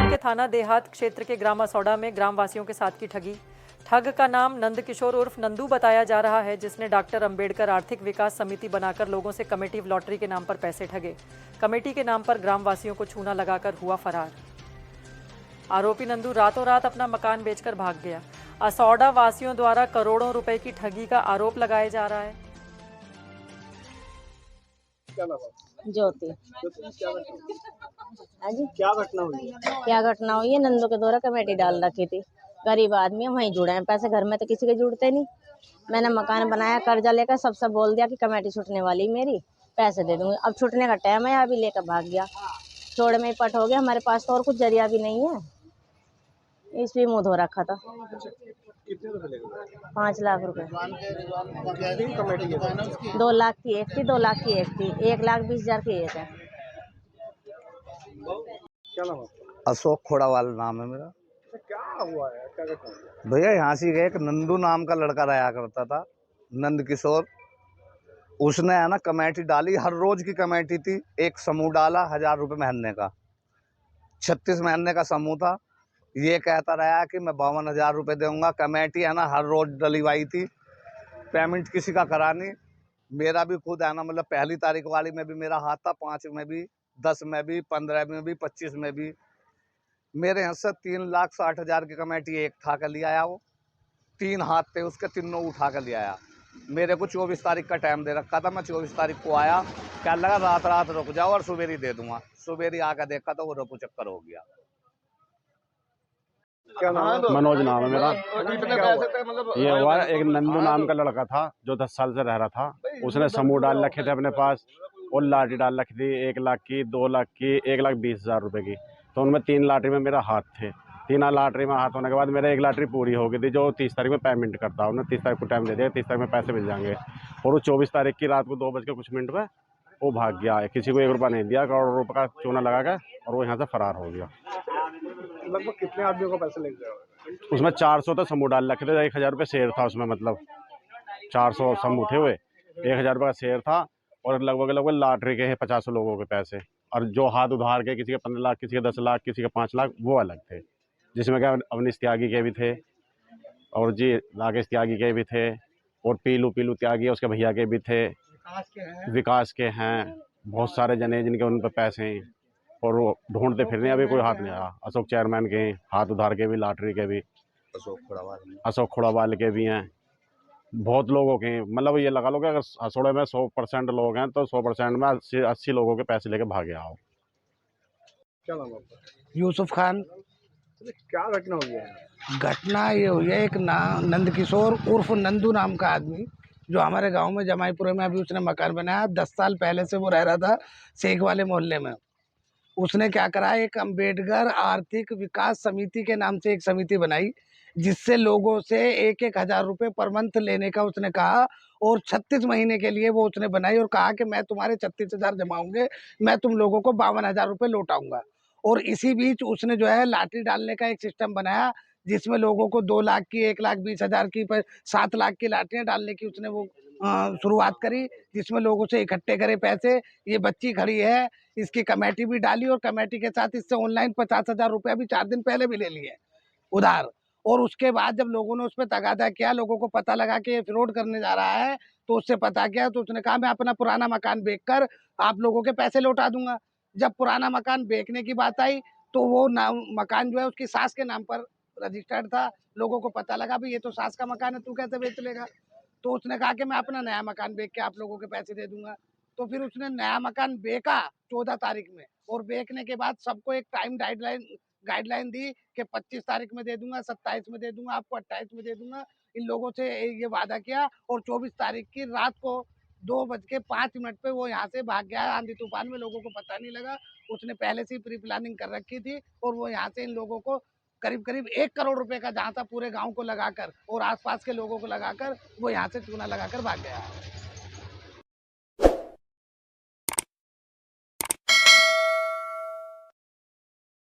जौनपुर के थाना देहात क्षेत्र के ग्राम असौड़ा में ग्रामवासियों के साथ की ठगी। ठग का नाम नंद किशोर उर्फ नंदू बताया जा रहा है, जिसने डॉक्टर अंबेडकर आर्थिक विकास समिति बनाकर लोगों से कमेटी लॉटरी के नाम पर पैसे ठगे। कमेटी के नाम पर ग्रामवासियों को चूना लगाकर हुआ फरार। आरोपी नंदू रातों रात अपना मकान बेचकर भाग गया। असौड़ा वासियों द्वारा करोड़ों रुपए की ठगी का आरोप लगाया जा रहा है। ज्योति, क्या घटना हुई? क्या घटना हुई है? नंदू के द्वारा कमेटी डाल रखी थी। गरीब आदमी है, वहीं जुड़े हैं पैसे, घर में तो किसी के जुड़ते नहीं। मैंने मकान बनाया, कर्जा लेकर सबसे बोल दिया कि कमेटी छूटने वाली मेरी, पैसे दे दूंगी। अब छूटने का टाइम है, अभी लेकर भाग गया। चौड़े में ही पट हो गया। हमारे पास तो और कुछ जरिया भी नहीं है, इसलिए मुंह धो रखा था। कितने रुपए लगे? 5 लाख रुपए। कितनी कमेटी है? 2 लाख की एक थी, 2 लाख की एक थी, 1,20,000 की एक है। क्या नाम है? अशोक खोड़ावाल नाम है मेरा। क्या हुआ है? क्या घटना हुई? भैया यहाँ से एक नंदू नाम का लड़का रहा करता था, नंद किशोर। उसने है ना कमेटी डाली, हर रोज की कमेटी थी। एक समूह डाला 1000 रुपये महीने का, 36 महीने का समूह था। ये कहता रहा कि मैं 52,000 रुपये दूंगा। कमेटी है ना हर रोज डलीवाई थी, पेमेंट किसी का करा नहीं। मेरा भी खुद है ना, मतलब पहली तारीख वाली में भी मेरा हाथ था, 5 में भी, 10 में भी, 15 में भी, 25 में भी। मेरे यहाँ से 3,60,000 की कमेटी एक उठा कर ले आया। वो 3 हाथ थे उसके, तीनों उठा कर ले आया। मेरे को 24 तारीख का टाइम दे रखा था। मैं 24 तारीख को आया, क्या लगा रात रात रुक जाओ और सुबेरी दे दूंगा। सुबेरी आकर देखा तो वो रफू चक्कर हो गया। क्या नाम है? मनोज नाम है मेरा। कितने पैसे थे? मतलब ये हुआ एक नंदू नाम का लड़का था जो 10 साल से रह रहा था। उसने समूह डाल रखे थे अपने पास और लाटरी डाल रखी थी 1 लाख की, 2 लाख की, 1,20,000 रुपए की। तो उनमें 3 लाटरी में मेरा हाथ थे। 3 लाटरी में हाथ होने के बाद मेरा 1 लाटरी पूरी हो गई थी, जो 30 तारीख में पेमेंट करता। उन्हें 30 तारीख को टाइम दे दिया, 30 तारीख में पैसे मिल जाएंगे। और वो 24 तारीख की रात को 2 बज के कुछ मिनट में वो भाग गया है। किसी को 1 रुपया नहीं दिया, करोड़ रुपये का चूना लगा के, और वो यहाँ से फरार हो गया। लगभग कितने आदमियों को पैसे लग गए? उसमें 400 तो समूह डाल रखे थे, 1,000 रुपये शेयर था उसमें। मतलब 400 समूह थे हुए, 1,000 रुपये का शेयर था। और लगभग लॉटरी के हैं 50 लोगों के पैसे। और जो हाथ उधार के, किसी के 15 लाख, किसी के 10 लाख, किसी के 5 लाख, वो अलग थे। जिसमें क्या अवनीश त्यागी के भी थे, और जी राकेश त्यागी के भी थे, और पीलू त्यागी उसके भैया के भी थे, विकास के हैं। बहुत सारे जने जिनके उन पर पैसे हैं, और वो ढूंढते फिर रहे, अभी कोई हाथ नहीं आया। अशोक चेयरमैन के हाथ उधार के भी, लॉटरी के भी, अशोक खोड़ावाल के भी हैं। बहुत लोगों के, मतलब ये लगा लो कि अगर असोड़े में 100% लोग हैं तो 100% में 80 लोगों के पैसे लेके भागे आओ। क्या नाम है आपका? यूसुफ खान। क्या घटना हुई है? घटना ये हुई है, एक नंद किशोर उर्फ नंदू नाम का आदमी जो हमारे गांव में जमाईपुरे में अभी उसने मकान बनाया। 10 साल पहले से वो रह रहा था शेख वाले मोहल्ले में। उसने क्या करा, एक अंबेडकर आर्थिक विकास समिति के नाम से एक समिति बनाई, जिससे लोगों से 1-1 हज़ार रुपये पर मंथ लेने का उसने कहा। और 36 महीने के लिए वो उसने बनाई और कहा कि मैं तुम्हारे 36,000 जमाऊंगे, मैं तुम लोगों को 52,000 रुपये लौटाऊंगा। और इसी बीच उसने जो है लाटरी डालने का एक सिस्टम बनाया, जिसमें लोगों को 2 लाख की, 1,20,000 की, 7 लाख की लाटरियाँ डालने की उसने वो शुरुआत करी, जिसमें लोगों से इकट्ठे करे पैसे। ये बच्ची खड़ी है, इसकी कमेटी भी डाली, और कमेटी के साथ इससे ऑनलाइन 50,000 रुपया भी 4 दिन पहले भी ले लिए उधार। और उसके बाद जब लोगों ने उस पर तगादा किया, लोगों को पता लगा कि ये फ्रॉड करने जा रहा है, तो उससे पता किया, तो उसने कहा मैं अपना पुराना मकान बेचकर आप लोगों के पैसे लौटा दूंगा। जब पुराना मकान बेचने की बात आई, तो वो मकान जो है उसकी सास के नाम पर रजिस्टर्ड था। लोगों को पता लगा भाई ये तो सास का मकान है, तू कैसे बेच लेगा। तो उसने कहा कि मैं अपना नया मकान बेच के आप लोगों के पैसे दे दूंगा। तो फिर उसने नया मकान बेचा 14 तारीख में, और बेचने के बाद सबको एक टाइम गाइडलाइन दी कि 25 तारीख में दे दूंगा, 27 में दे दूंगा, आपको 28 में दे दूंगा। इन लोगों से ये वादा किया, और 24 तारीख की रात को 2:05 पे वो यहाँ से भाग गया। आंधी तूफान में लोगों को पता नहीं लगा। उसने पहले से ही प्री प्लानिंग कर रखी थी, और वो यहाँ से इन लोगों को करीब 1 करोड़ रुपए का जहाँ था पूरे गांव को लगाकर और आसपास के लोगों को लगाकर वो यहाँ से चूना लगाकर भाग गया।